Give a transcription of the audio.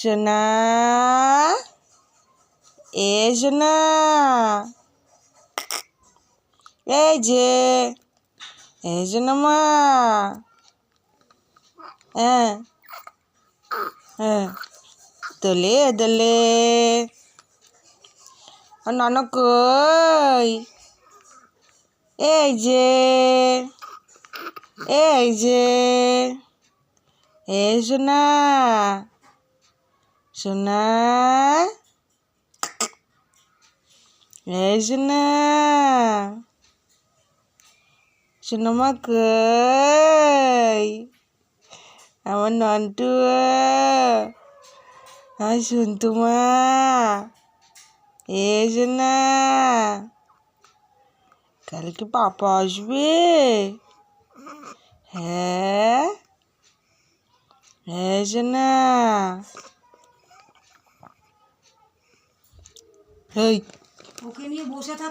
সোনা সোনা এই যে সোনা মা হ্যাঁ হ্যাঁ দোলে দোলে নন কই এই যে সোনা সোনা সোনা সোনা মা কই আমার নন্টু আমার সন্তু মা সোনা কালকে পাপা আসবে হ্যাঁ সোনা ওকে নিয়ে বসে থাক।